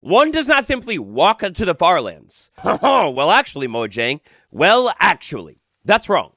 One does not simply walk to the farlands. Well, actually, Mojang. Well, actually. That's wrong.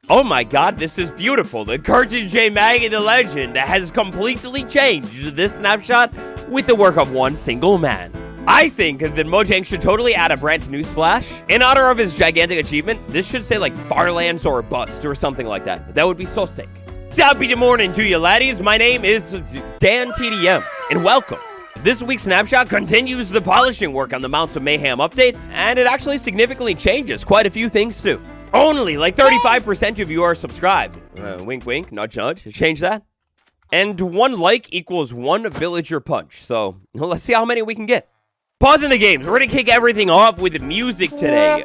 Oh my god, this is beautiful. The Curtain J Mag the Legend has completely changed this snapshot with the work of one single man. I think that Mojang should totally add a brand new splash. In honor of his gigantic achievement, this should say like farlands or bust or something like that. That would be so sick. Top of the morning to you laddies. My name is Dan TDM and welcome. This week's snapshot continues the polishing work on the Mounts of Mayhem update, and it actually significantly changes quite a few things too. Only like 35% of you are subscribed. Wink wink, nudge nudge, change that. And 1 like equals 1 villager punch, so let's see how many we can get. Pausing the games, we're gonna kick everything off with music today.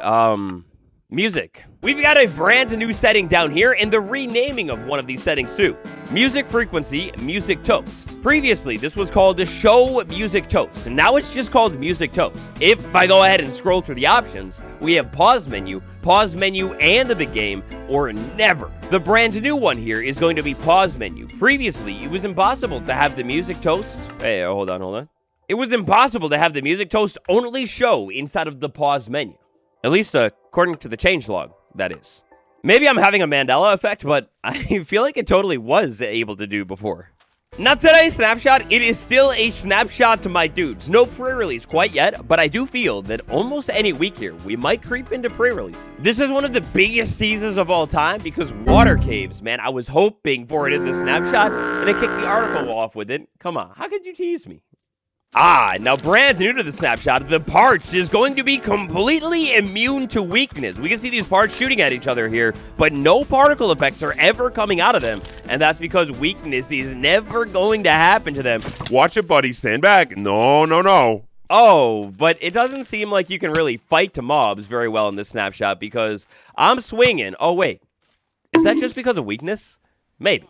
Music. We've got a brand new setting down here and the renaming of one of these settings too. Music frequency, music toast. Previously, this was called the show music toast, and now it's just called music toast. If I go ahead and scroll through the options, we have pause menu, and the game, or never. The brand new one here is going to be pause menu. Previously, it was impossible to have the music toast. Hey, hold on. It was impossible to have the music toast only show inside of the pause menu. At least according to the changelog, that is. Maybe I'm having a Mandela effect, but I feel like it totally was able to do before. Now today's snapshot, it is still a snapshot to my dudes. No pre-release quite yet, but I do feel that almost any week here, we might creep into pre-release. This is one of the biggest seasons of all time because water caves, man. I was hoping for it in the snapshot, and I kicked the article off with it. Come on, how could you tease me? Now brand new to the snapshot, the parched is going to be completely immune to weakness. We can see these parts shooting at each other here, but no particle effects are ever coming out of them, and that's because weakness is never going to happen to them. Watch it, buddy. Stand back. No. Oh, but it doesn't seem like you can really fight to mobs very well in this snapshot because I'm swinging. Oh, wait. Is that just because of weakness? Maybe.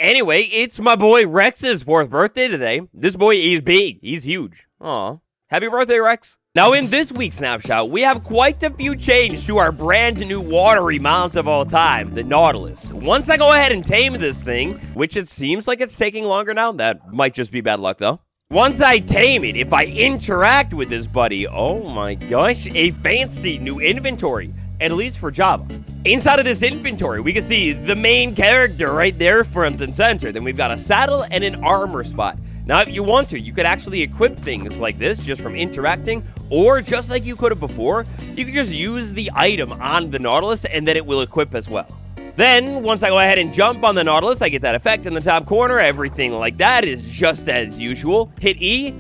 Anyway, it's my boy Rex's 4th birthday today. This boy is big. He's huge. Aw. Happy birthday, Rex. Now, in this week's snapshot, we have quite a few changes to our brand new watery mount of all time, the Nautilus. Once I go ahead and tame this thing, which it seems like it's taking longer now, that might just be bad luck, though. Once I tame it, if I interact with this buddy, oh my gosh, a fancy new inventory. At least for Java. Inside of this inventory, we can see the main character right there, front and center. Then we've got a saddle and an armor spot. Now, if you want to, you could actually equip things like this just from interacting, or just like you could have before, you could just use the item on the Nautilus and then it will equip as well. Then, once I go ahead and jump on the Nautilus, I get that effect in the top corner. Everything like that is just as usual. Hit E,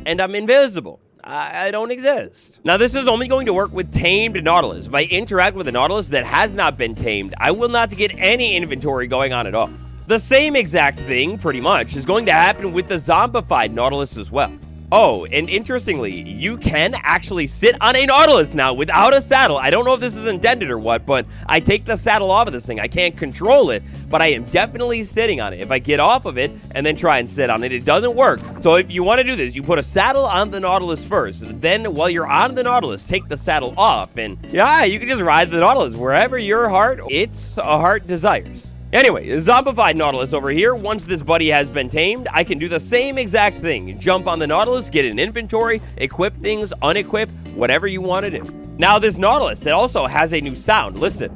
and I'm invisible. I don't exist. Now, this is only going to work with tamed Nautilus. If I interact with a Nautilus that has not been tamed, I will not get any inventory going on at all. The same exact thing, pretty much, is going to happen with the zombified Nautilus as well. Oh, and interestingly, you can actually sit on a Nautilus now without a saddle. I don't know if this is intended or what, but I take the saddle off of this thing. I can't control it, but I am definitely sitting on it. If I get off of it and then try and sit on it, it doesn't work. So if you want to do this, you put a saddle on the Nautilus first. Then while you're on the Nautilus, take the saddle off, and yeah, you can just ride the Nautilus wherever your heart, its heart desires. Anyway, zombified Nautilus over here. Once this buddy has been tamed, I can do the same exact thing. Jump on the Nautilus, get an inventory, equip things, unequip, whatever you want to do. Now, this Nautilus, it also has a new sound. Listen.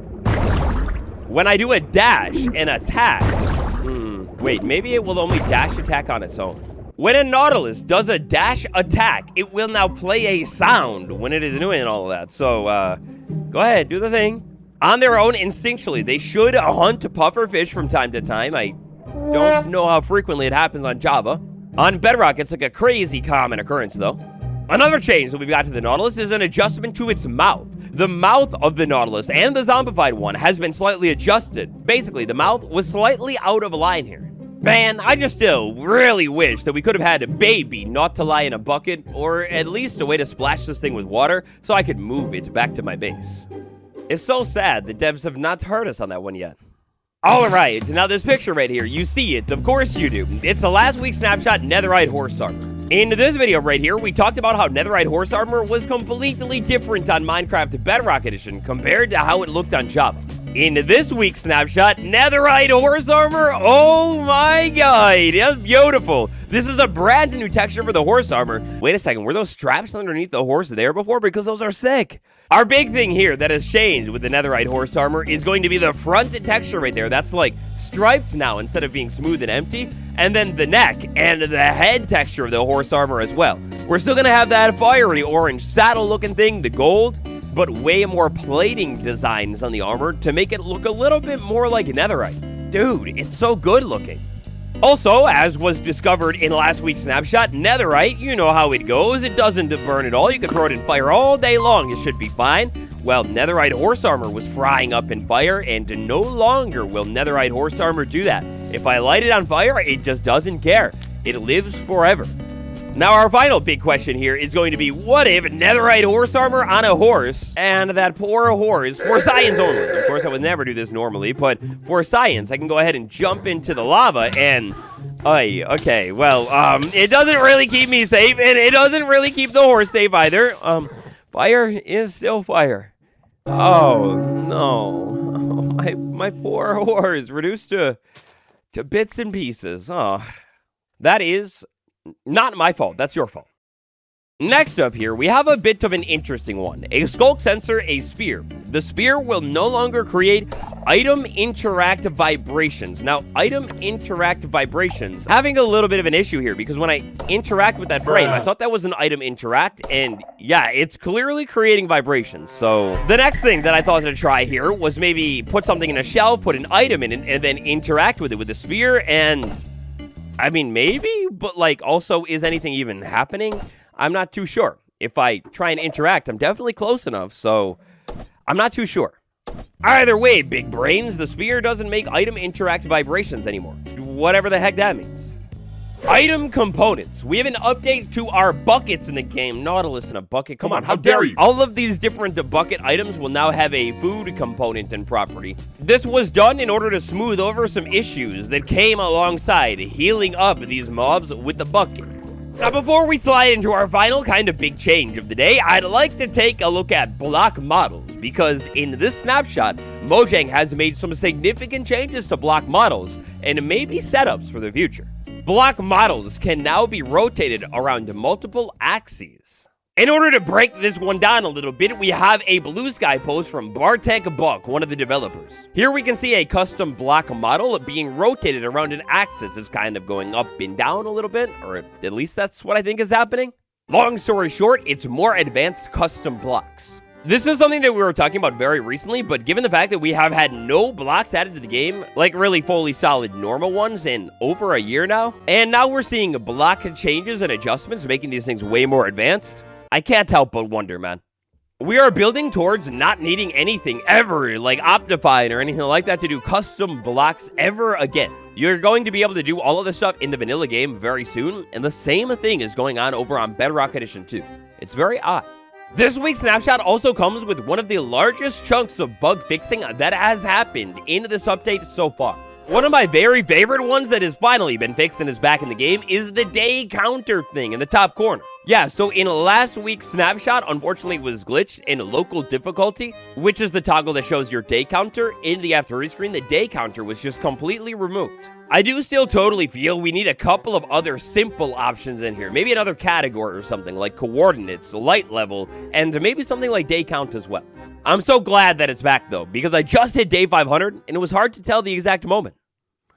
When I do a dash and attack... wait, maybe it will only dash attack on its own. When a Nautilus does a dash attack, it will now play a sound when it is doing all of that. So, go ahead, do the thing. On their own, instinctually, they should hunt pufferfish from time to time. I don't know how frequently it happens on Java. On Bedrock, it's like a crazy common occurrence, though. Another change that we've got to the Nautilus is an adjustment to its mouth. The mouth of the Nautilus and the zombified one has been slightly adjusted. Basically, the mouth was slightly out of line here. Man, I just still really wish that we could have had a baby not to lie in a bucket, or at least a way to splash this thing with water so I could move it back to my base. It's so sad the devs have not heard us on that one yet. Alright, now this picture right here, you see it, of course you do. It's the last week's snapshot Netherite horse armor. In this video right here, we talked about how Netherite horse armor was completely different on Minecraft Bedrock Edition compared to how it looked on Java. In this week's snapshot, netherite horse armor. Oh my god, it's beautiful. This is a brand new texture for the horse armor. Wait a second, were those straps underneath the horse there before? Because those are sick. Our big thing here that has changed with the netherite horse armor is going to be the front texture right there. That's like striped now instead of being smooth and empty. And then the neck and the head texture of the horse armor as well. We're still gonna have that fiery orange saddle looking thing, the gold, but way more plating designs on the armor to make it look a little bit more like netherite. Dude, it's so good looking. Also, as was discovered in last week's snapshot, netherite, you know how it goes. It doesn't burn at all. You can throw it in fire all day long. It should be fine. Well, netherite horse armor was frying up in fire, and no longer will netherite horse armor do that. If I light it on fire, it just doesn't care. It lives forever. Now, our final big question here is going to be, what if netherite horse armor on a horse, and that poor horse, for science only. Of course, I would never do this normally, but for science, I can go ahead and jump into the lava and... okay, well, it doesn't really keep me safe, and it doesn't really keep the horse safe either. Fire is still fire. Oh, no. My poor horse, reduced to bits and pieces. Oh, that is... not my fault, that's your fault. Next up here, we have a bit of an interesting one. A sculk sensor, a spear. The spear will no longer create item interact vibrations. Now, item interact vibrations, having a little bit of an issue here because when I interact with that frame, I thought that was an item interact, and yeah, it's clearly creating vibrations. So the next thing that I thought to try here was maybe put something in a shelf, put an item in it, and then interact with it with the spear, and... I mean, maybe, but like, also, is anything even happening? I'm not too sure. If I try and interact, I'm definitely close enough, so I'm not too sure. Either way, big brains, the spear doesn't make item interact vibrations anymore. Whatever the heck that means. Item components. We have an update to our buckets in the game. Nautilus in a bucket. Come on, how dare you? All of these different bucket items will now have a food component and property. This was done in order to smooth over some issues that came alongside healing up these mobs with the bucket. Now, before we slide into our final kind of big change of the day, I'd like to take a look at block models, because in this snapshot, Mojang has made some significant changes to block models and maybe setups for the future. Block models can now be rotated around multiple axes. In order to break this one down a little bit, we have a blue sky post from Bartek Buck, one of the developers. Here we can see a custom block model being rotated around an axis. It's kind of going up and down a little bit, or at least that's what I think is happening. Long story short, it's more advanced custom blocks. This is something that we were talking about very recently, but given the fact that we have had no blocks added to the game, like really fully solid normal ones, in over a year now, and now we're seeing block changes and adjustments, making these things way more advanced, I can't help but wonder, man. We are building towards not needing anything ever, like Optifine or anything like that, to do custom blocks ever again. You're going to be able to do all of this stuff in the vanilla game very soon, and the same thing is going on over on Bedrock Edition 2. It's very odd. This week's snapshot also comes with one of the largest chunks of bug fixing that has happened in this update so far. One of my very favorite ones that has finally been fixed and is back in the game is the day counter thing in the top corner. Yeah, so in last week's snapshot, unfortunately it was glitched in local difficulty, which is the toggle that shows your day counter. In the activity screen, the day counter was just completely removed. I do still totally feel we need a couple of other simple options in here. Maybe another category or something like coordinates, light level, and maybe something like day count as well. I'm so glad that it's back though, because I just hit day 500 and it was hard to tell the exact moment.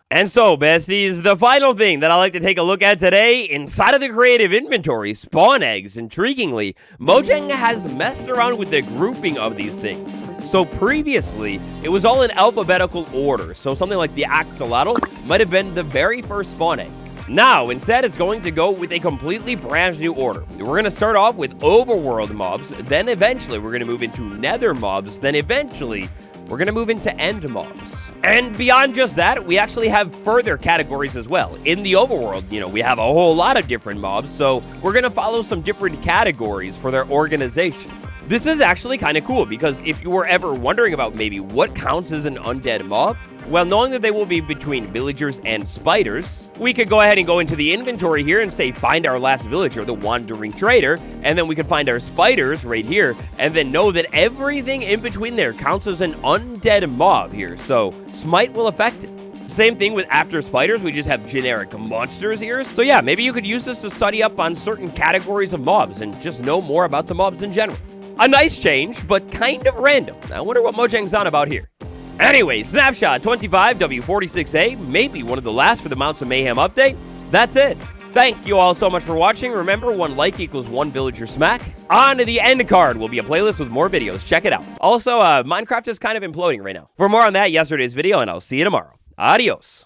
And so, besties, the final thing that I like to take a look at today, inside of the creative inventory, spawn eggs. Intriguingly, Mojang has messed around with the grouping of these things. So previously, it was all in alphabetical order, so something like the axolotl might have been the very first spawn egg. Now, instead, it's going to go with a completely brand new order. We're going to start off with overworld mobs, then eventually we're going to move into nether mobs, then eventually we're going to move into end mobs. And beyond just that, we actually have further categories as well. In the overworld, we have a whole lot of different mobs, so we're going to follow some different categories for their organization. This is actually kind of cool, because if you were ever wondering about maybe what counts as an undead mob, Well, knowing that they will be between villagers and spiders, we could go ahead and go into the inventory here and say find our last villager, the wandering trader, and then we can find our spiders right here, and then know that everything in between there counts as an undead mob here, so smite will affect it. Same thing with after spiders, we just have generic monsters here. So yeah, maybe you could use this to study up on certain categories of mobs and just know more about the mobs in general. A nice change, but kind of random. I wonder what Mojang's on about here. Anyway, Snapshot 25W46A, maybe one of the last for the Mounts of Mayhem update. That's it. Thank you all so much for watching. Remember, 1 like equals 1 villager smack. On to the end card will be a playlist with more videos. Check it out. Also, Minecraft is kind of imploding right now. For more on that, yesterday's video, and I'll see you tomorrow. Adios.